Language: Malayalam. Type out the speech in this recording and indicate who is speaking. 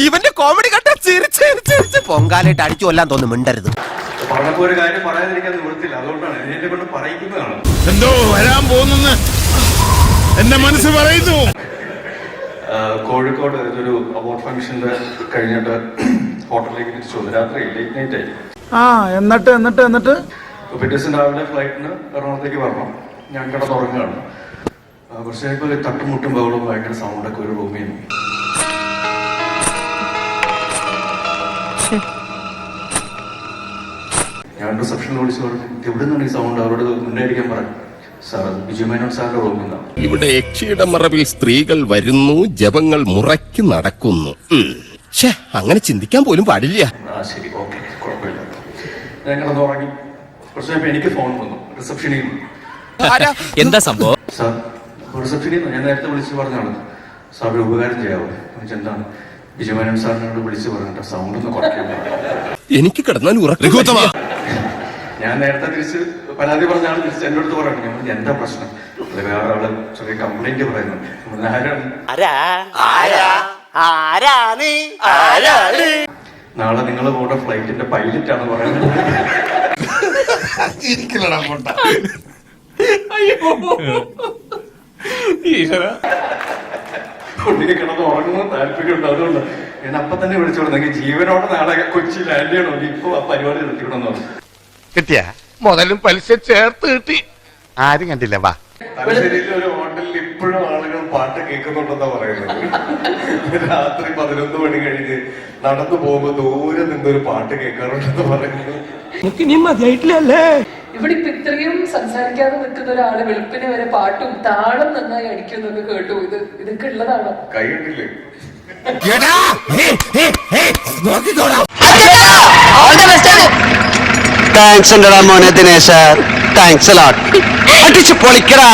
Speaker 1: ഇവന്റെ കോമഡി കണ്ട ചിരിച്ച് പൊങ്കാലായിട്ട് അടിച്ചു കൊല്ലാൻ തോന്നുന്നു. മിണ്ടരുത്.
Speaker 2: ഒരു കാര്യം പറയാതിരിക്കാൻ നിവൃത്തില്ല, അതുകൊണ്ടാണ് എന്നെ കൊണ്ട് പറയിക്കുന്നതാണ്.
Speaker 3: എന്തോ വരാൻ പോകുന്നെന്ന് എന്റെ മനസ്സ് പറയുന്നു.
Speaker 2: കോഴിക്കോട് ഇതൊരു അവാർഡ് ഫംഗ്ഷന്റെ കഴിഞ്ഞിട്ട് ഹോട്ടലിലേക്ക് തിരിച്ചു വന്നു. രാത്രി ലേറ്റ് നൈറ്റ് ആയി.
Speaker 3: എന്നിട്ട്
Speaker 2: പിറ്റേ ദിവസം രാവിലെ ഫ്ലൈറ്റിന് എറണാകുളത്തേക്ക് വരണം. ഞാൻ കിടന്നുറങ്ങുകയാണ്. പക്ഷേ ഇപ്പോൾ തട്ടുമുട്ടും ബഹളും ഭയങ്കര സൗണ്ടൊക്കെ ഒരു റൂമിൽ നിന്ന്. ഞാൻ റിസപ്ഷനിൽ വിളിച്ച് പറഞ്ഞു, എവിടെ നിന്നാണ് ഈ സൗണ്ട്? അവരോട് മുന്നേറിക്കാൻ പറഞ്ഞു. സാർ, ബിജുമേനോൻ സാറിന്റെ റൂമിൽ നിന്നാണ്.
Speaker 4: ഇവിടെ യക്ഷിയുടെ മറവിൽ സ്ത്രീകൾ വരുന്നു, ജപങ്ങൾ മുറയ്ക്ക് നടക്കുന്നു. അങ്ങനെ ചിന്തിക്കാൻ പോലും പാടില്ല.
Speaker 2: ശരി, ഓക്കെ, കുഴപ്പമില്ല. ഞാൻ കിടന്നുറങ്ങി. കുറച്ച് കഴിയുമ്പോൾ എനിക്ക് ഫോൺ വന്നു റിസപ്ഷനിൽ നിന്ന്.
Speaker 1: എന്താ സംഭവം?
Speaker 2: സാർ, റിസപ്ഷനിൽ നിന്ന് ഞാൻ നേരത്തെ വിളിച്ച് പറഞ്ഞാണ്. സാർ ഒരു ഉപകാരം ചെയ്യാവോ? എന്താണ്? ബിജുമേനോൻ സാറിനോട് വിളിച്ച് പറഞ്ഞിട്ട് സൗണ്ട് ഒന്ന് കുറയ്ക്കാൻ.
Speaker 4: എനിക്ക് കിടന്നാൽ ഉറക്കം.
Speaker 2: ഞാൻ നേരത്തെ തിരിച്ച് പരാതി പറഞ്ഞാണ് തിരിച്ച് എന്റെ അടുത്ത് പറയണം. എന്താ പ്രശ്നം? അത് വേറെ ആള് ചെറിയ കംപ്ലൈന്റ് പറയുന്നുണ്ട്. നാളെ നിങ്ങൾ പോകേണ്ട ഫ്ലൈറ്റിന്റെ പൈലറ്റ് ആണ് പറയുന്നത്. കുട്ടിക്ക് കിടന്ന് ഉറങ്ങുന്ന താല്പര്യമുണ്ട്. അതുകൊണ്ട് ഞാൻ അപ്പൊ തന്നെ വിളിച്ചോളൂ, നിങ്ങൾക്ക് ജീവനോടെ നാളെ കൊച്ചി ലാൻഡ് ചെയ്യണമെങ്കിൽ ഇപ്പൊ ആ പരിപാടി നിർത്തിക്കണമെന്ന് പറഞ്ഞു.
Speaker 3: കിട്ടിയ മുതലും പലിശ ചേർത്ത് കിട്ടി. ആരും കണ്ടില്ല. വാ,
Speaker 2: തലശ്ശേരിയിലെ ഒരു ഹോട്ടലിൽ ഇപ്പോഴും ആളുകൾ പാട്ട് കേൾക്കുന്നുണ്ടെന്നാ പറയുന്നത്. രാത്രി 11 മണി കഴിഞ്ഞ് നടന്നു പോകുമ്പോ ദൂരെ നിന്നൊരു പാട്ട് കേൾക്കാറുണ്ടെന്ന് പറയുന്നത്.
Speaker 5: ഇവിടെ ഇപ്പൊ ഇത്രയും സംസാരിക്കാതെ നിൽക്കുന്ന ഒരാള് വെളുപ്പിനെ വരെ പാട്ടും താളം നന്നായി അടിക്കുന്നൊക്കെ കേട്ടു. ഇതൊക്കെ ഉള്ളതാണോ?
Speaker 2: കൈയിട്ടില്ലേ?
Speaker 6: താങ്ക്സ് ഉണ്ടടാ മോനെ ദിനേശ. താങ്ക്സ് അടിച്ചു പൊളിക്കടാ.